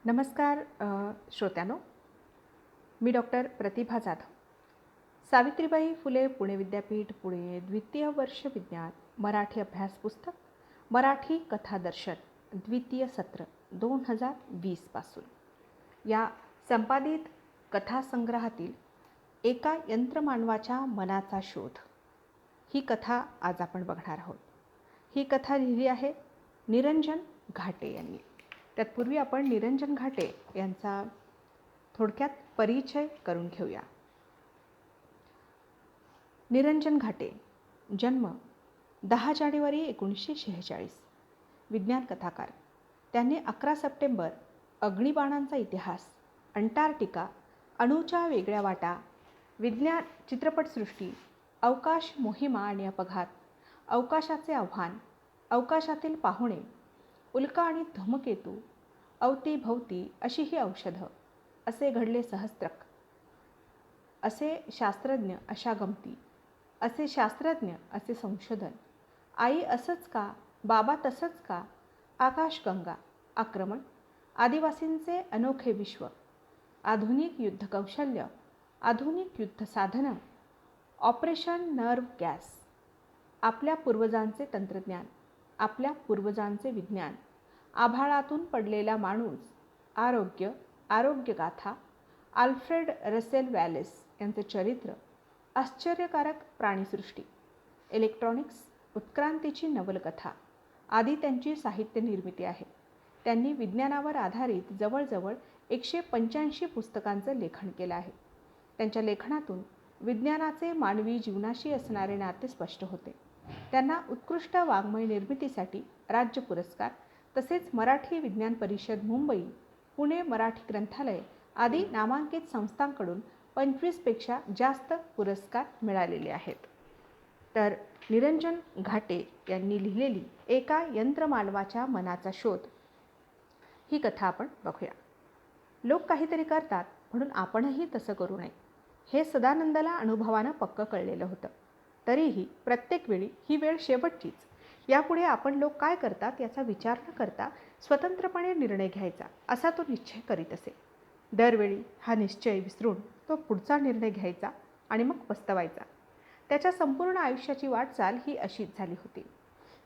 नमस्कार श्रोत्यांनो, मी डॉक्टर प्रतिभा जाधव. सावित्रीबाई फुले पुणे विद्यापीठ पुणे द्वितीय वर्ष विज्ञान मराठी अभ्यास पुस्तक मराठी कथादर्शन द्वितीय सत्र 2020 पासून या संपादित कथासंग्रहातील एका यंत्रमानवाच्या मनाचा शोध ही कथा आज आपण बघणार आहोत. ही कथा लिहिली आहे निरंजन घाटे यांनी. तत्पूर्वी आपण निरंजन घाटे यांचा थोडक्यात परिचय करून घेऊया. निरंजन घाटे, जन्म 10 जानेवारी 1946, विज्ञान कथाकार. त्यांनी 11 सप्टेंबर अग्निबाणांचा इतिहास, अंटार्क्टिका, अणूच्या वेगळ्या वाटा, विज्ञान चित्रपटसृष्टी, अवकाश मोहिमा आणि अपघात, अवकाशाचे आव्हान, अवकाशातील पाहुणे, उल्का आणि धूमकेतू, अवतीभवती अशी ही औषधं, असे घडले सहस्त्रक, असे शास्त्रज्ञ अशा गमती, असे शास्त्रज्ञ असे संशोधन, आई असंच का, बाबा तसंच का, आकाशगंगा, आक्रमण, आदिवासींचे अनोखे विश्व, आधुनिक युद्धकौशल्य, आधुनिक युद्धसाधनं, ऑपरेशन नर्व गॅस, आपल्या पूर्वजांचे तंत्रज्ञान, आपल्या पूर्वजांचे विज्ञान, आभाळातून पडलेला माणूस, आरोग्य, आरोग्यगाथा, आल्फ्रेड रसेल वॅलेस यांचे चरित्र, आश्चर्यकारक प्राणीसृष्टी, इलेक्ट्रॉनिक्स, उत्क्रांतीची नवलकथा आदी त्यांची साहित्य निर्मिती आहे. त्यांनी विज्ञानावर आधारित जवळजवळ 185 पुस्तकांचं लेखन केलं आहे. त्यांच्या लेखनातून विज्ञानाचे मानवी जीवनाशी असणारे नाते स्पष्ट होते. त्यांना उत्कृष्ट वाङ्मय निर्मितीसाठी राज्य पुरस्कार तसेच मराठी विज्ञान परिषद मुंबई, पुणे मराठी ग्रंथालय आदी नामांकित संस्थांकडून 25पेक्षा जास्त पुरस्कार मिळालेले आहेत. तर निरंजन घाटे यांनी लिहिलेली एका यंत्रमानवाच्या मनाचा शोध ही कथा आपण बघूया. लोक काहीतरी करतात म्हणून आपणही तसं करू नये, हे सदानंदाला अनुभवानं पक्क कळलेलं होतं. तरीही प्रत्येक वेळी ही वेळ शेवटचीच. यापुढे आपण लोक काय करतात याचा विचार न करता स्वतंत्रपणे निर्णय घ्यायचा असा तो निश्चय करीत असे. दरवेळी हा निश्चय विसरून तो पुढचा निर्णय घ्यायचा आणि मग पस्तवायचा. त्याच्या संपूर्ण आयुष्याची वाटचाल ही अशीच झाली होती.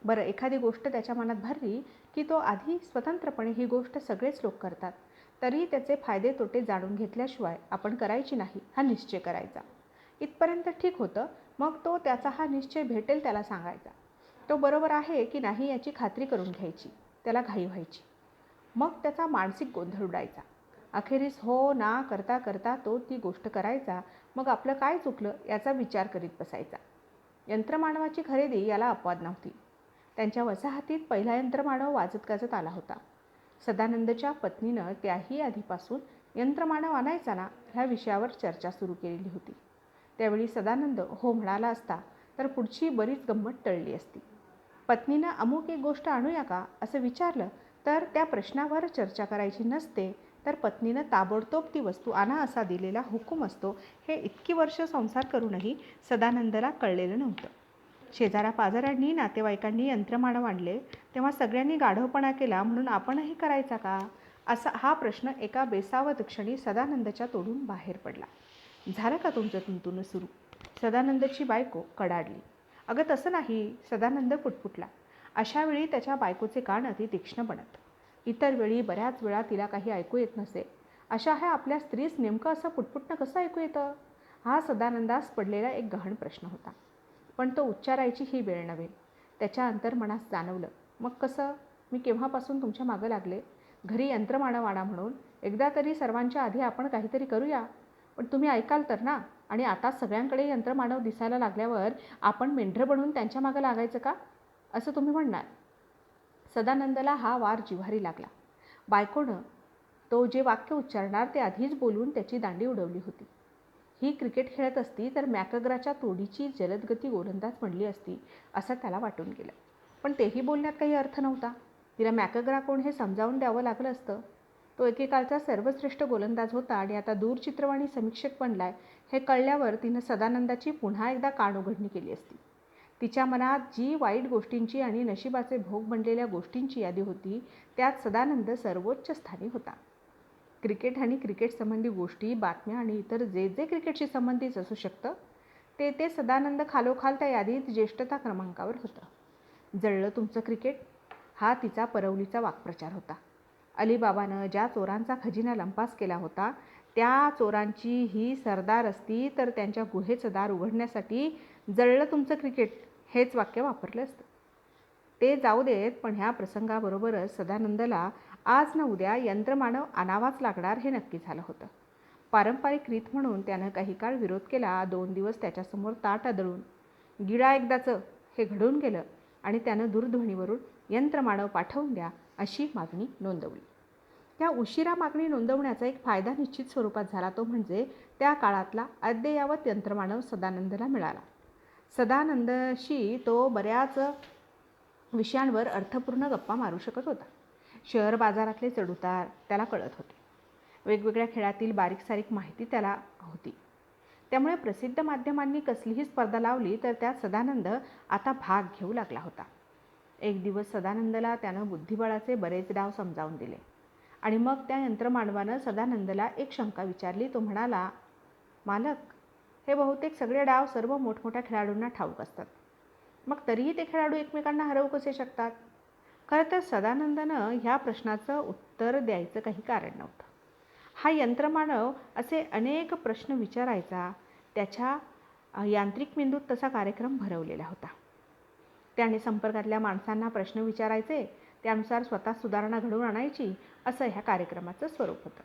बरं, एखादी गोष्ट त्याच्या मनात भरली की तो आधी स्वतंत्रपणे ही गोष्ट सगळेच लोक करतात तरी त्याचे फायदे तोटे जाणून घेतल्याशिवाय आपण करायची नाही हा निश्चय करायचा. इथपर्यंत ठीक होतं. मग तो त्याचा हा निश्चय भेटेल त्याला सांगायचा. तो बरोबर आहे की नाही याची खात्री करून घ्यायची. त्याला घाई व्हायची. मग त्याचा मानसिक गोंधळ उडायचा. अखेरीस हो ना करता करता तो ती गोष्ट करायचा. मग आपलं काय चुकलं याचा विचार करीत बसायचा. यंत्रमानवाची खरेदी याला अपवाद नव्हती. त्यांच्या वसाहतीत पहिला यंत्रमानव वाजत गाजत आला होता. सदानंदच्या पत्नीनं त्याही आधीपासून यंत्रमानव आणायचा ना ह्या विषयावर चर्चा सुरू केलेली होती. त्यावेळी सदानंद हो म्हणाला असता तर पुढची बरीच गंमत टळली असती. पत्नीनं अमुक एक गोष्ट आणूया का असं विचारलं तर त्या प्रश्नावर चर्चा करायची नसते. तर पत्नीनं ताबडतोब ती वस्तू आणा असा दिलेला हुकूम असतो हे इतकी वर्ष संसार करूनही सदानंदला कळलेलं नव्हतं. शेजाऱ्यापाजाऱ्यांनी नातेवाईकांनी यंत्रमानव आणले तेव्हा सगळ्यांनी गाढवपणा केला म्हणून आपणही करायचा का असा हा प्रश्न एका बेसावध क्षणी सदानंदच्या तोंडून बाहेर पडला. झालं का तुमचं तुंतुन सुरू? सदानंदची बायको कडाडली. अगं तसं नाही, सदानंद पुटपुटला. अशावेळी त्याच्या बायकोचे कान अति तीक्ष्ण बनत. इतर वेळी बऱ्याच वेळा तिला काही ऐकू येत नसे. अशा ह्या आपल्या स्त्रीस नेमकं असं पुटपुटणं कसं ऐकू येतं? हा सदानंदास पडलेला एक गहन प्रश्न होता. पण तो उच्चारायची ही वेळ नव्हे. त्याच्या अंतर्मनास जाणवलं. मग कसं? मी केव्हापासून तुमच्या मागं लागले, घरी यंत्रमानव आणा म्हणून. एकदा तरी सर्वांच्या आधी आपण काहीतरी करूया. पण तुम्ही ऐकाल तर ना? आणि आता सगळ्यांकडे यंत्रमानव दिसायला लागल्यावर आपण मेंढरं बनून त्यांच्या मागं लागायचं का असं तुम्ही म्हणणार. सदानंदला हा वार जिव्हारी लागला. बायकोनं तो जे वाक्य उच्चारणार ते आधीच बोलून त्याची दांडी उडवली होती. ही क्रिकेट खेळत असती तर मॅकग्राच्या तोडीची जलदगती गोलंदाज म्हणली असती असं त्याला वाटून गेलं. पण तेही बोलण्यात काही अर्थ नव्हता. तिला मॅकग्रा कोण हे समजावून द्यावं लागलं असतं. तो एकेकाळचा सर्वश्रेष्ठ गोलंदाज होता आणि आता दूरचित्रवाणी समीक्षक बनलाय हे कळल्यावर तिनं सदानंदाची पुन्हा एकदा कान उघडणी केली असती. तिच्या मनात जी वाईट गोष्टींची आणि नशिबाचे भोग बनलेल्या गोष्टींची यादी होती त्यात सदानंद सर्वोच्च स्थानी होता. क्रिकेट आणि क्रिकेट संबंधी गोष्टी, बातम्या आणि इतर जे जे क्रिकेटशी संबंधित असू शकतं ते सदानंद खालोखाल त्या यादीत ज्येष्ठता क्रमांकावर होतं. जळलं तुमचं क्रिकेट हा तिचा परवलीचा वाक्प्रचार होता. अलीबाबानं ज्या चोरांचा खजिना लंपास केला होता त्या चोरांची ही सरदार असती तर त्यांच्या गुहेचं दार उघडण्यासाठी जळलं तुमचं क्रिकेट हेच वाक्य वापरलं असतं. ते जाऊ देत, पण ह्या प्रसंगाबरोबरच सदानंदला आज ना उद्या यंत्रमानव आणावाच लागणार हे नक्की झालं होतं. पारंपरिक रीत म्हणून त्यानं काही काळ विरोध केला. 2 दिवस त्याच्यासमोर ताट आदळून गिळा एकदाचं हे घडून गेलं आणि त्यानं दूरध्वनीवरून यंत्रमानव पाठवून द्या अशी मागणी नोंदवली. त्या उशिरा मागणी नोंदवण्याचा एक फायदा निश्चित स्वरूपात झाला, तो म्हणजे त्या काळातला अद्ययावत यंत्रमानव सदानंदला मिळाला. सदानंदशी तो बऱ्याच विषयांवर अर्थपूर्ण गप्पा मारू शकत होता. शहर बाजारातले चढउतार त्याला कळत होते. वेगवेगळ्या खेळातील बारीक सारीक माहिती त्याला होती. त्यामुळे प्रसिद्ध माध्यमांनी कसलीही स्पर्धा लावली तर त्यात सदानंद आता भाग घेऊ लागला होता. एक दिवस सदानंदला त्यानं बुद्धिबळाचे बरेच डाव समजावून दिले आणि मग त्या यंत्रमानवानं सदानंदला एक शंका विचारली. तो म्हणाला, मालक, हे बहुतेक सगळे डाव सर्व मोठमोठ्या खेळाडूंना ठाऊक असतात. मग तरीही ते खेळाडू एकमेकांना हरवू कसे शकतात? खरं तर सदानंदनं ह्या प्रश्नाचं उत्तर द्यायचं काही कारण नव्हतं. हा यंत्रमानव असे अनेक प्रश्न विचारायचा. त्याच्या यांत्रिक मेंदूत तसा कार्यक्रम भरवलेला होता. त्याने संपर्कातल्या माणसांना प्रश्न विचारायचे, त्यानुसार स्वतः सुधारणा घडवून आणायची, असं ह्या कार्यक्रमाचं स्वरूप होतं.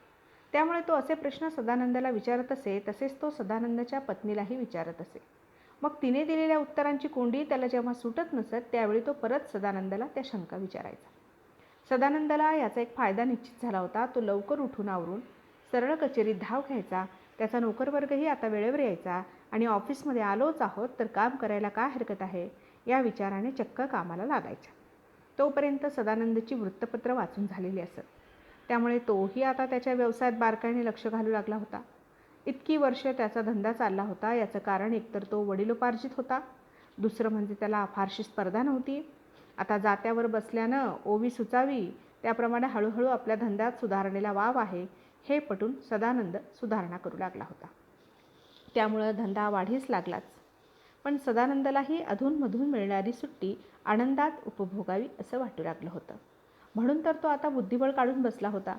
त्यामुळे तो असे प्रश्न सदानंदला विचारत असे, तसेच तो सदानंदच्या पत्नीलाही विचारत असे. मग तिने दिलेल्या उत्तरांची कोंडी त्याला जेव्हा सुटत नसत त्यावेळी तो परत सदानंदला त्या शंका विचारायचा. सदानंदला याचा एक फायदा निश्चित झाला होता. तो लवकर उठून आवरून सरळ कचेरीत धाव घ्यायचा. त्याचा नोकरवर्गही आता वेळेवर यायचा आणि ऑफिसमध्ये आलोच आहोत तर काम करायला काय हरकत आहे या विचाराने चक्क कामाला लागायचा. तोपर्यंत सदानंदची वृत्तपत्र वाचून झालेली असत. त्यामुळे तोही आता त्याच्या व्यवसायात बारकाईने लक्ष घालू लागला होता. इतकी वर्ष त्याचा धंदा चालला होता याचं कारण एकतर तो वडिलोपार्जित होता, दुसरं म्हणजे त्याला फारशी स्पर्धा नव्हती. आता जात्यावर बसल्यानं ओवी सुचावी त्याप्रमाणे हळूहळू आपल्या धंद्यात सुधारणेला वाव आहे हे पटून सदानंद सुधारणा करू लागला होता. त्यामुळं धंदा वाढीस लागलाच. पण सदानंदलाही अधूनमधून मिळणारी सुट्टी आनंदात उपभोगावी असं वाटू लागलं होतं. म्हणून तर तो आता बुद्धिबळ काढून बसला होता.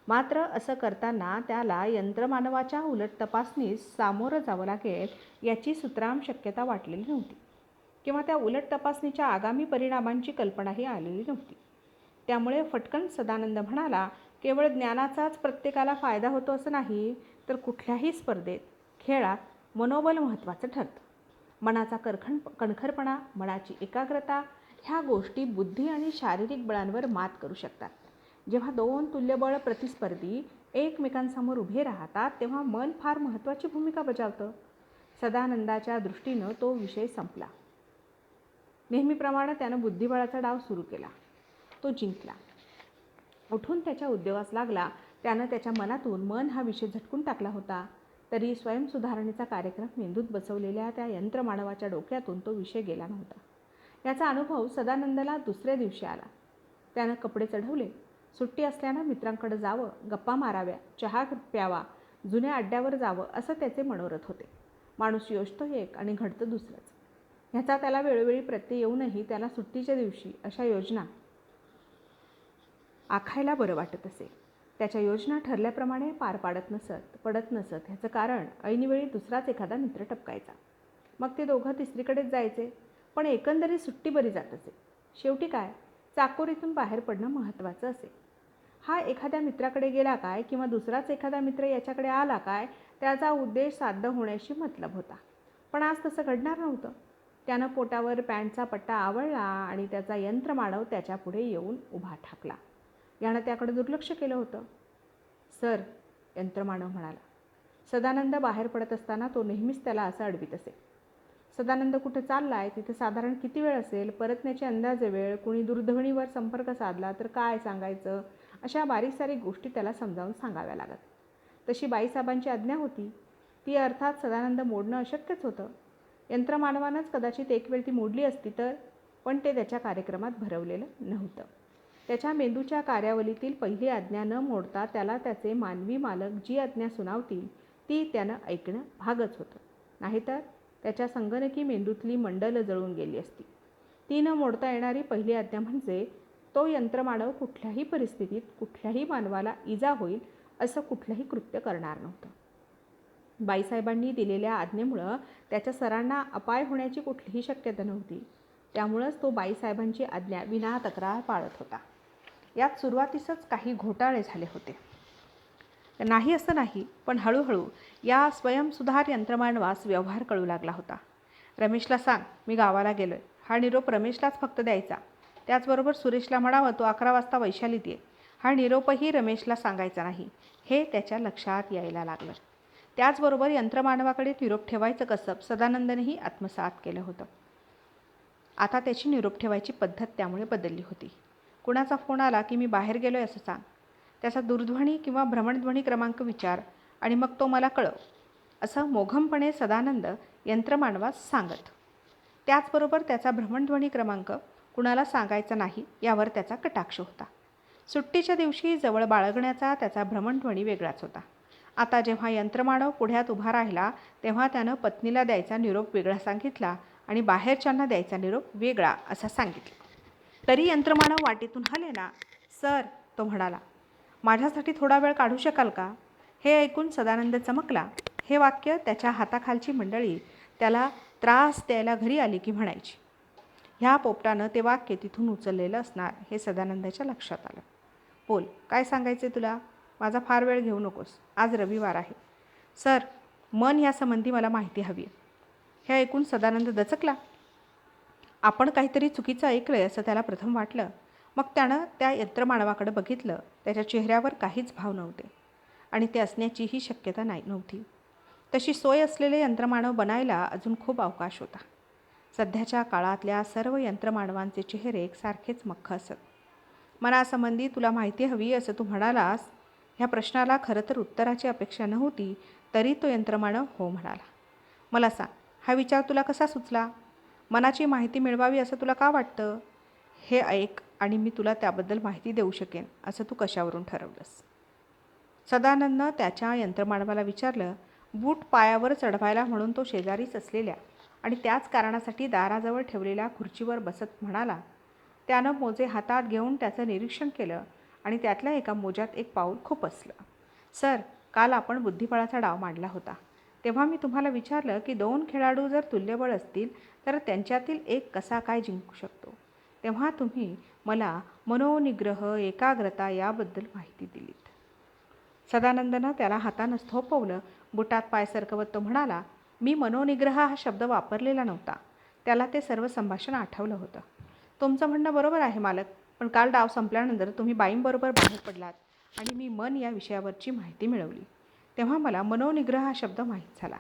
मात्र असं करताना त्याला यंत्रमानवाच्या उलट तपासणीस सामोरं जावं लागेल याची सुतराम शक्यता वाटलेली नव्हती किंवा त्या उलट तपासणीच्या आगामी परिणामांची कल्पनाही आलेली नव्हती. त्यामुळे फटकन सदानंद म्हणाला, केवळ ज्ञानाचाच प्रत्येकाला फायदा होतो असं नाही, तर कुठल्याही स्पर्धेत, खेळात मनोबल महत्त्वाचं ठरतं. मनाचा कणखरपणा, मनाची एकाग्रता ह्या गोष्टी बुद्धी आणि शारीरिक बळांवर मात करू शकतात. जेव्हा 2 तुल्यबळ प्रतिस्पर्धी एकमेकांसमोर उभे राहतात तेव्हा मन फार महत्त्वाची भूमिका बजावतं. सदानंदाच्या दृष्टीनं तो विषय संपला. नेहमीप्रमाणे त्यानं बुद्धिबळाचा डाव सुरू केला. तो जिंकला. उठून त्याच्या उद्योगास लागला. त्यानं त्याच्या मनातून मन हा विषय झटकून टाकला होता. तरी स्वयंसुधारणेचा कार्यक्रम मेंदूत बसवलेल्या त्या यंत्रमानवाच्या डोक्यातून तो विषय गेला नव्हता. याचा अनुभव सदानंदला दुसऱ्या दिवशी आला. त्यानं कपडे चढवले. सुट्टी असल्यानं मित्रांकडे जावं, गप्पा माराव्या, चहा प्यावा, जुन्या अड्ड्यावर जावं असं त्याचे मनोरथ होते. माणूस योजतो एक आणि घडतं दुसरंच. ह्याचा त्याला वेळोवेळी प्रत्यय येऊनही त्याला सुट्टीच्या दिवशी अशा योजना आखायला बरं वाटत असे. त्याच्या योजना ठरल्याप्रमाणे पार पडत नसत. ह्याचं कारण ऐनवेळी दुसराच एखादा मित्र टपकायचा. मग ते दोघं तिसरीकडेच जायचे. पण एकंदरीत सुट्टी बरी जात असे. शेवटी काय, चाकोरीतून बाहेर पडणं महत्त्वाचं असे. हा एखाद्या मित्राकडे गेला काय किंवा दुसराच एखादा मित्र याच्याकडे आला काय त्याचा उद्देश साध्य होण्याशी मतलब होता. पण आज तसं घडणार नव्हतं. त्यानं पोटावर पॅन्टचा पट्टा आवळला आणि त्याचा यंत्रमानव त्याच्यापुढे येऊन उभा ठाकला. यानं त्याकडे दुर्लक्ष केलं होतं. सर, यंत्रमानव म्हणाला. सदानंद बाहेर पडत असताना तो नेहमीच त्याला असं अडवित असे. सदानंद कुठे चाललाय, तिथे साधारण किती वेळ असेल, परतण्याची अंदाजे वेळ, कुणी दूरध्वनीवर संपर्क साधला तर काय सांगायचं, अशा बारीक सारीक गोष्टी त्याला समजावून सांगाव्या लागत. तशी बाईसाहेबांची आज्ञा होती. ती अर्थात सदानंद मोडणं अशक्यच होतं. यंत्रमानवानंच कदाचित एक वेळ ती मोडली असती तर, पण ते त्याच्या कार्यक्रमात भरवलेलं नव्हतं. त्याच्या मेंदूच्या कार्यावलीतील पहिली आज्ञा न मोडता त्याला त्याचे मानवी मालक जी आज्ञा सुनावतील ती त्यानं ऐकणं भागच होतं. नाहीतर त्याच्या संगणकी मेंदूतली मंडलं जळून गेली असती. ती न मोडता येणारी पहिली आज्ञा म्हणजे तो यंत्रमानव कुठल्याही परिस्थितीत कुठल्याही मानवाला इजा होईल असं कुठलंही कृत्य करणार नव्हतं. बाईसाहेबांनी दिलेल्या आज्ञेमुळं त्याच्या सरांना अपाय होण्याची कुठलीही शक्यता नव्हती. त्यामुळंच तो बाईसाहेबांची आज्ञा विना तक्रार पाळत होता. यात सुरुवातीसच काही घोटाळे झाले होते. नाही असं नाही, पण हळूहळू या स्वयंसुधार यंत्रमानवास व्यवहार कळू लागला होता. रमेशला सांग मी गावाला गेलोय, हा निरोप रमेशलाच फक्त द्यायचा. त्याचबरोबर सुरेशला म्हणावं तो 11 वाजता वैशालीत ये. हा निरोपही रमेशला सांगायचा नाही, हे त्याच्या लक्षात यायला लागलं. त्याचबरोबर यंत्रमानवाकडे निरोप ठेवायचं कसब सदानंदनेही आत्मसात केलं होतं. आता त्याची निरोप ठेवायची पद्धत त्यामुळे बदलली होती. कुणाचा फोन आला की मी बाहेर गेलोय असं सांग. त्याचा दूरध्वनी किंवा भ्रमणध्वनी क्रमांक विचार आणि मग तो मला कळव, असं मोघमपणे सदानंद यंत्रमानवास सांगत. त्याचबरोबर त्याचा भ्रमणध्वनी क्रमांक कुणाला सांगायचा नाही यावर त्याचा कटाक्ष होता. सुट्टीच्या दिवशी जवळ बाळगण्याचा त्याचा भ्रमणध्वनी वेगळाच होता. आता जेव्हा यंत्रमानव पुढ्यात उभा राहिला तेव्हा त्यानं पत्नीला द्यायचा निरोप वेगळा सांगितला आणि बाहेरच्यांना द्यायचा निरोप वेगळा असा सांगितला. तरी यंत्रमानव वाटेतून हलेना. सर, तो म्हणाला, माझ्यासाठी थोडा वेळ काढू शकाल का? हे ऐकून सदानंद चमकला. हे वाक्य त्याच्या हाताखालची मंडळी त्याला त्रास द्यायला घरी आली की म्हणायची. ह्या पोपटानं ते वाक्य तिथून उचललेलं असणार हे सदानंदाच्या लक्षात आलं. बोल, काय सांगायचे तुला? माझा फार वेळ घेऊ नकोस, आज रविवार आहे. सर, मन यासंबंधी मला माहिती हवी आहे. हे ऐकून सदानंद दचकला. आपण काहीतरी चुकीचं ऐकलंय असं त्याला प्रथम वाटलं. मग त्यानं त्या यंत्रमानवाकडे बघितलं. त्याच्या चेहऱ्यावर काहीच भाव नव्हते आणि ते असण्याचीही शक्यता नव्हती. तशी सोय असलेले यंत्रमानव बनायला अजून खूप अवकाश होता. सध्याच्या काळातल्या सर्व यंत्रमानवांचे चेहरे एकसारखेच मख्ख असत. मनासंबंधी तुला माहिती हवी असं तू म्हणालास. ह्या प्रश्नाला खरं तर उत्तराची अपेक्षा नव्हती, तरी तो यंत्रमानव हो म्हणाला. मला सांग, हा विचार तुला कसा सुचला? मनाची माहिती मिळवावी असं तुला का वाटतं? हे ऐक आणि मी तुला त्याबद्दल माहिती देऊ शकेन असं तू कशावरून ठरवलंस? सदानंदनं त्याच्या यंत्रमानवाला विचारलं. बूट पायावर चढवायला म्हणून तो शेजारीच असलेल्या आणि त्याच कारणासाठी दाराजवळ ठेवलेल्या खुर्चीवर बसत म्हणाला. त्यानं मोजे हातात घेऊन त्याचं निरीक्षण केलं आणि त्यातल्या एका मोजात एक पाऊल खुपसलं. सर, काल आपण बुद्धिबळाचा डाव मांडला होता. तेव्हा मी तुम्हाला विचारलं की 2 खेळाडू जर तुल्यबळ असतील तर त्यांच्यातील एक कसा काय जिंकू शकतो. तेव्हा तुम्ही मला मनोनिग्रह, एकाग्रता याबद्दल माहिती दिलीत. सदानंदनं त्याला हातानंच थोपवलं. बुटात पाय सरकवत तो म्हणाला, मी मनोनिग्रह हा शब्द वापरलेला नव्हता. त्याला ते सर्व संभाषण आठवलं होतं. तुमचं म्हणणं बरोबर आहे मालक, पण काल डाव संपल्यानंतर तुम्ही बाईंबरोबर बाहेर पडलात आणि मी मन या विषयावरची माहिती मिळवली. तेव्हा मला मनोनिग्रह हा शब्द माहीत झाला.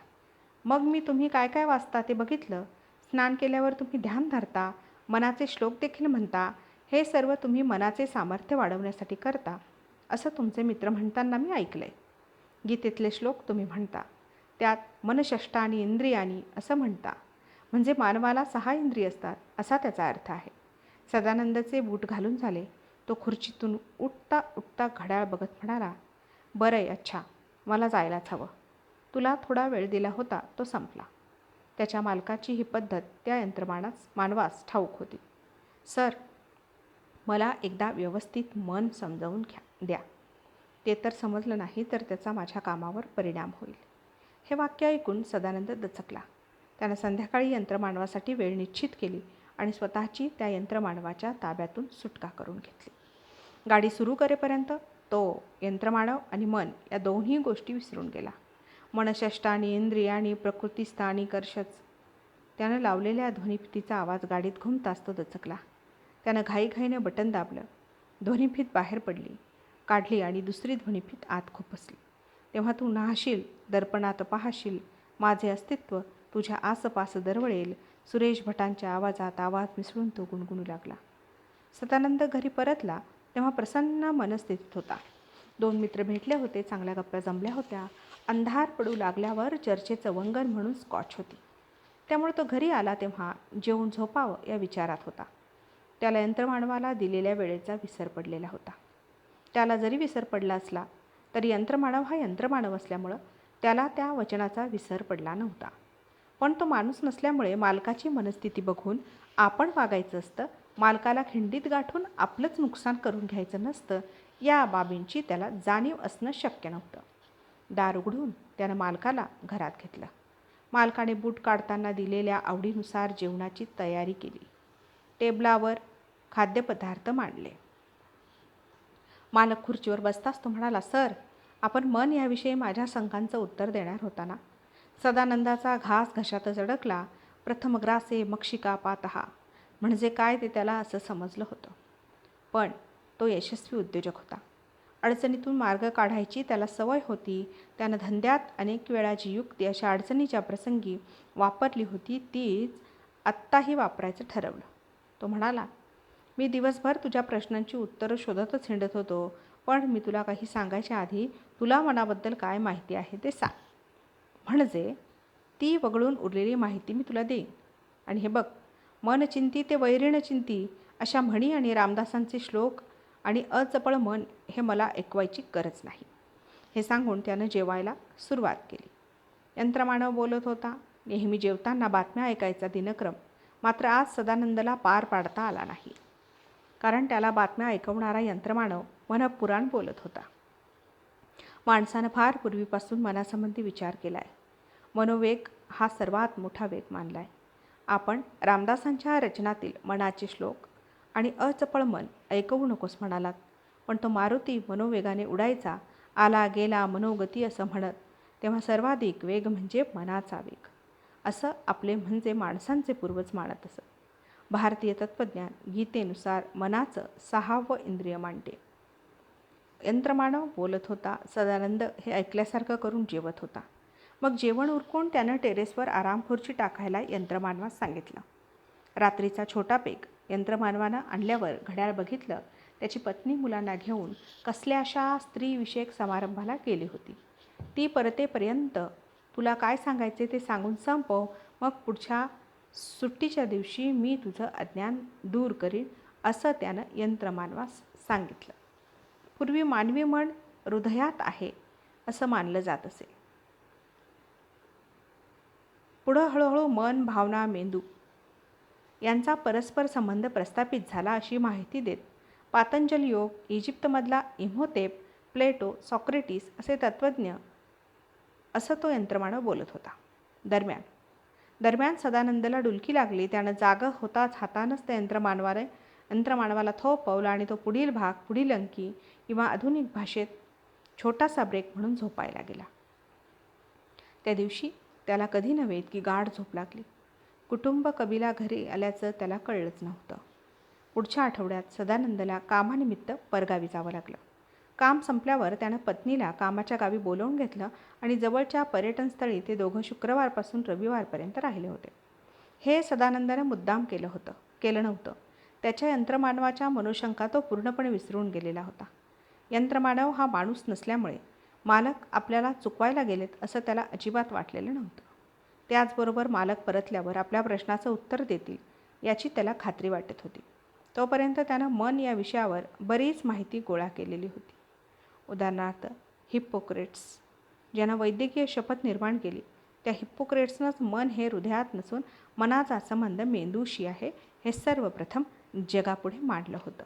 मग मी तुम्ही काय काय वाचता ते बघितलं. स्नान केल्यावर तुम्ही ध्यान धरता, मनाचे श्लोक देखील म्हणता. हे सर्व तुम्ही मनाचे सामर्थ्य वाढवण्यासाठी करता असं तुमचे मित्र म्हणताना मी ऐकलंय. गीतेतले श्लोक तुम्ही म्हणता. त्यात मनषष्ठानी इंद्रियानी असं म्हणता. म्हणजे मानवाला 6 इंद्रिय असतात असा त्याचा अर्थ आहे. सदानंदचे बूट घालून झाले. तो खुर्चीतून उठता उठता घड्याळ बघत म्हणाला, बरं आहे, अच्छा, मला जायलाच हवं. तुला थोडा वेळ दिला होता तो संपला. त्याच्या मालकाची ही पद्धत त्या मानवास ठाऊक होती. सर, मला एकदा व्यवस्थित मन समजावून द्या. ते तर समजलं नाही तर त्याचा माझ्या कामावर परिणाम होईल. हे वाक्य ऐकून सदानंद दचकला. त्यानं संध्याकाळी यंत्रमानवासाठी वेळ निश्चित केली आणि स्वतःची त्या यंत्रमानवाच्या ताब्यातून सुटका करून घेतली. गाडी सुरू करेपर्यंत तो यंत्रमानव आणि मन या दोन्ही गोष्टी विसरून गेला. मनषष्ठानी इंद्रियानी प्रकृतीस्थानी कर्षच. त्यानं लावलेल्या ध्वनिफितीचा आवाज गाडीत घुमताच तो दचकला. त्यानं घाईघाईनं बटन दाबलं. ध्वनिफीत बाहेर पडली, काढली आणि दुसरी ध्वनिफीत आत खुपसली. तेव्हा तू नाहशील, दर्पणात पाहशील, माझे अस्तित्व तुझ्या आसपास दरवळेल. सुरेश भटांच्या आवाजात आवाज मिसळून तो गुणगुणू लागला. सदानंद घरी परतला तेव्हा प्रसन्न मनस्थितीत होता. 2 मित्र भेटले होते, चांगल्या गप्पा जमल्या होत्या. अंधार पडू लागल्यावर चर्चेचं वंगण म्हणून स्कॉच होती. त्यामुळे तो घरी आला तेव्हा जेवून झोपावं या विचारात होता. त्याला यंत्रमानवाला दिलेल्या वेळेचा विसर पडलेला होता. त्याला जरी विसर पडला असला तरी यंत्रमानव हा यंत्रमानव असल्यामुळं त्याला त्या वचनाचा विसर पडला नव्हता. पण तो माणूस नसल्यामुळे मालकाची मनस्थिती बघून आपण वागायचं असतं, मालकाला खिंडीत गाठून आपलंच नुकसान करून घ्यायचं नसतं, या बाबींची त्याला जाणीव असणं शक्य नव्हतं. दार उघडून त्यानं मालकाला घरात घेतलं. मालकाने बूट काढताना दिलेल्या आवडीनुसार जेवणाची तयारी केली. टेबलावर खाद्यपदार्थ मांडले. मालक खुर्चीवर बसताच तो म्हणाला, सर, आपण मन याविषयी माझ्या शंकांचं उत्तर देणार होता ना? सदानंदाचा घास घशातच अडकला. प्रथम ग्रासे मक्षिका पातहा म्हणजे काय ते त्याला असं समजलं होतं. पण तो यशस्वी उद्योजक होता. अडचणीतून मार्ग काढायची त्याला सवय होती. त्यानं धंद्यात अनेक वेळा जी युक्ती अशा अडचणीच्या प्रसंगी वापरली होती तीच आत्ताही वापरायचं ठरवलं. तो म्हणाला, मी दिवसभर तुझ्या प्रश्नांची उत्तरं शोधतच हिंडत होतो, पण मी तुला काही सांगायच्या आधी तुला मनाबद्दल काय माहिती आहे ते सांग, म्हणजे ती वगळून उरलेली माहिती मी तुला देईन. आणि हे बघ, मन चिंती ते वैरीण चिंती अशा म्हणी आणि रामदासांचे श्लोक आणि अचपळ मन हे मला ऐकवायची गरज नाही. हे सांगून त्यानं जेवायला सुरुवात केली. यंत्रमानव बोलत होता. नेहमी जेवताना बातम्या ऐकायचा दिनक्रम मात्र आज सदानंदला पार पाडता आला नाही. कारण त्याला बातम्या ऐकवणारा यंत्रमानव मनःपुराण बोलत होता. माणसानं फार पूर्वीपासून मनासंबंधी विचार केला आहे. मनोवेग हा सर्वात मोठा वेग मानला आहे. आपण रामदासांच्या रचनातील मनाचे श्लोक आणि अचपळ मन ऐकवू नकोस म्हणालात, पण तो मारुती मनोवेगाने उडायचा, आला गेला मनोगती असं म्हणत, तेव्हा सर्वाधिक वेग म्हणजे मनाचा वेग असं आपले म्हणजे माणसांचे पूर्वज मानत असत. भारतीय तत्त्वज्ञान गीतेनुसार मनाचं 6वं इंद्रिय मांडते. यंत्रमानव बोलत होता. सदानंद हे ऐकल्यासारखं करून जेवत होता. मग जेवण उरकून त्यानं टेरेसवर आरामखुर्ची टाकायला यंत्रमानवास सांगितलं. रात्रीचा छोटा पेग यंत्रमानवानं आणल्यावर घड्याळ बघितलं. त्याची पत्नी मुलांना घेऊन कसल्याशा स्त्रीविषयक समारंभाला गेली होती. ती परतेपर्यंत तुला काय सांगायचे ते सांगून संपव, मग पुढच्या सुट्टीच्या दिवशी मी तुझं अज्ञान दूर करीन असं त्यानं यंत्रमानवास सांगितलं. पूर्वी मानवी मन हृदयात आहे असं मानलं जात असे. पुढं हळूहळू मन, भावना, मेंदू यांचा परस्पर संबंध प्रस्थापित झाला अशी माहिती देत पातंजल योग, इजिप्तमधला इम्होतेप, प्लेटो, सॉक्रेटिस असे तत्त्वज्ञ असं तो यंत्रमानव बोलत होता. दरम्यान सदानंदला डुलकी लागली. त्यानं जागं होताच हातानंच त्या यंत्रमानवाला थोपवलं आणि तो पुढील भाग, पुढील अंकी किंवा आधुनिक भाषेत छोटासा ब्रेक म्हणून झोपायला गेला. त्या दिवशी त्याला कधी नव्हे इतकी गाढ झोप लागली. कुटुंब कबिला घरी आल्याचं त्याला कळलंच नव्हतं. पुढच्या आठवड्यात सदानंदला कामानिमित्त परगावी जावं लागलं. काम संपल्यावर त्यानं पत्नीला कामाच्या गावी बोलावून घेतलं आणि जवळच्या पर्यटनस्थळी ते दोघं शुक्रवारपासून रविवारपर्यंत राहिले होते. हे सदानंदानं मुद्दाम केलं नव्हतं. त्याच्या यंत्रमानवाच्या मनोशंका तो पूर्णपणे विसरून गेलेला होता. यंत्रमानव हा माणूस नसल्यामुळे मालक आपल्याला चुकवायला गेलेत असं त्याला अजिबात वाटलेलं नव्हतं. त्याचबरोबर मालक परतल्यावर आपल्या प्रश्नाचं उत्तर देतील याची त्याला खात्री वाटत होती. तोपर्यंत त्यानं मन या विषयावर बरीच माहिती गोळा केलेली होती. उदाहरणार्थ हिप्पोक्रेट्स ज्यानं वैद्यकीय शपथ निर्माण केली, त्या हिप्पोक्रेट्सनंच मन हे हृदयात नसून मनाचा संबंध मेंदूशी आहे हे सर्वप्रथम जगापुढे मांडलं होतं.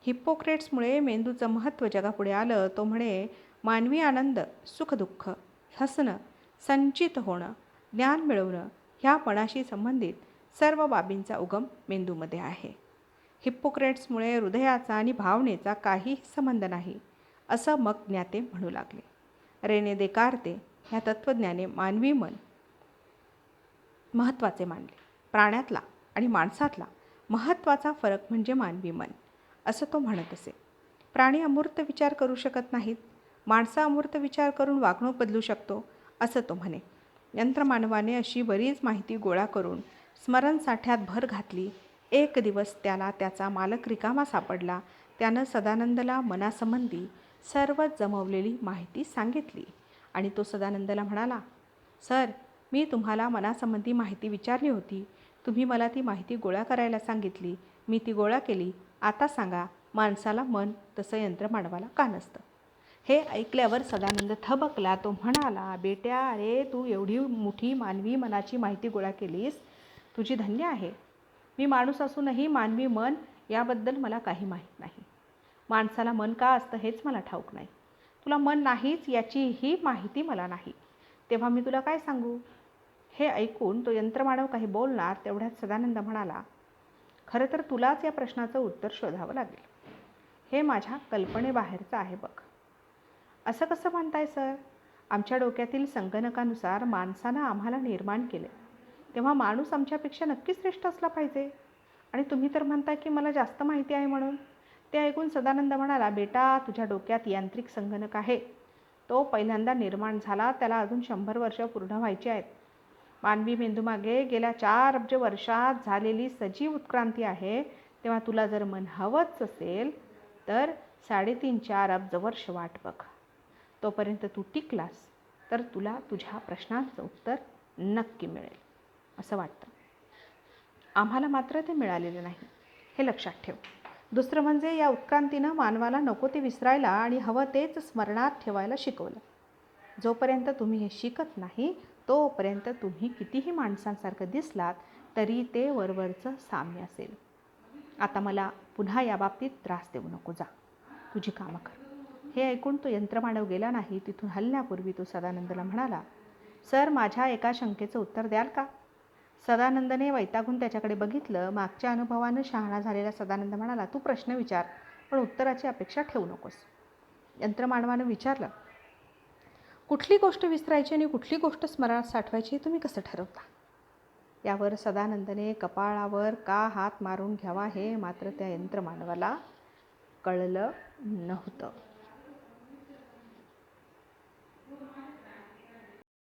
हिप्पोक्रेट्समुळे मेंदूचं महत्त्व जगापुढे आलं. तो म्हणे, मानवी आनंद, सुखदुःख, हसणं, संचित होणं, ज्ञान मिळवणं ह्या मनाशी संबंधित सर्व बाबींचा उगम मेंदूमध्ये आहे. हिप्पोक्रेट्समुळे हृदयाचा आणि भावनेचा काहीही संबंध नाही असं मग ज्ञाते म्हणू लागले. रेने देकार्ते ह्या तत्त्वज्ञाने मानवी मन महत्त्वाचे मानले. प्राण्यातला आणि माणसातला महत्त्वाचा फरक म्हणजे मानवी मन असं तो म्हणत असे. प्राणी अमूर्त विचार करू शकत नाहीत, माणसं अमूर्त विचार करून वागणूक बदलू शकतो असं तो म्हणे. यंत्रमानवाने अशी बरीच माहिती गोळा करून स्मरणसाठ्यात भर घातली. एक दिवस त्याला त्याचा मालक रिकामा सापडला. त्यानं सदानंदला मनासंबंधी सर्व जमवलेली माहिती सांगितली आणि तो सदानंदला म्हणाला, सर, मी तुम्हाला मनासंबंधी माहिती विचारली होती. तुम्ही मला ती माहिती गोळा करायला सांगितली. मी ती गोळा केली. आता सांगा, माणसाला मन तसं यंत्रमानवाला का नसतं? हे ऐकल्यावर सदानंद थबकला. तो म्हणाला, बेट्या, अरे तू एवढी मोठी मानवी मनाची माहिती गोळा केलीस, तुझी धन्य आहे. मी माणूस असूनही मानवी मन याबद्दल मला काही माहीत नाही. माणसाला मन का असतं हेच मला ठाऊक नाही. तुला मन नाहीच याचीही माहिती मला नाही. तेव्हा मी तुला काय सांगू? हे ऐकून तो यंत्रमानव काही बोलणार तेवढ्यात सदानंद म्हणाला, खरं तर तुलाच या प्रश्नाचं उत्तर शोधावं लागेल. हे माझ्या कल्पनेबाहेरचं आहे बघ. असं कसं म्हणताय सर? आमच्या डोक्यातील संगणकानुसार माणसानं आम्हाला निर्माण केले, तेव्हा माणूस आमच्यापेक्षा नक्कीच श्रेष्ठ असला पाहिजे. आणि तुम्ही तर म्हणताय की मला जास्त माहिती आहे म्हणून. ते ऐकून सदानंद म्हणाला, बेटा, तुझ्या डोक्यात यांत्रिक संगणक आहे. तो पहिल्यांदा निर्माण झाला, त्याला अजून 100 वर्ष पूर्ण व्हायची आहेत. मानवी मेंदूमागे गेल्या 4 अब्ज वर्षात झालेली सजीव उत्क्रांती आहे. तेव्हा तुला जर मन हवंच असेल तर 3.5-4 अब्ज वर्ष वाट बघ. तोपर्यंत तू टिकलास तर तुला तुझ्या प्रश्नांचं उत्तर नक्की मिळेल असं वाटतं. आम्हाला मात्र ते मिळालेलं नाही, हे लक्षात ठेव. दुसरं म्हणजे या उत्क्रांतीनं मानवाला नको ते विसरायला आणि हवं तेच स्मरणात ठेवायला शिकवलं. जोपर्यंत तुम्ही हे शिकत नाही तोपर्यंत तुम्ही कितीही माणसांसारखं दिसलात तरी ते वरवरचं साम्य असेल. आता मला पुन्हा याबाबतीत त्रास देऊ नको, जा तुझी कामं कर. हे ऐकून तो यंत्रमानव गेला नाही. तिथून हलण्यापूर्वी तो सदानंदला म्हणाला, सर, माझ्या एका शंकेचं उत्तर द्याल का? सदानंदने वैतागून त्याच्याकडे बघितलं. मागच्या अनुभवानं शहाणा झालेला सदानंद म्हणाला, तू प्रश्न विचार, पण उत्तराची अपेक्षा ठेवू नकोस. यंत्रमानवानं विचारलं, कुठली गोष्ट विसरायची आणि कुठली गोष्ट स्मरणात साठवायची हे तुम्ही कसं ठरवता? यावर सदानंदने कपाळावर का हात मारून घ्यावा हे मात्र त्या यंत्रमानवाला कळलं नव्हतं.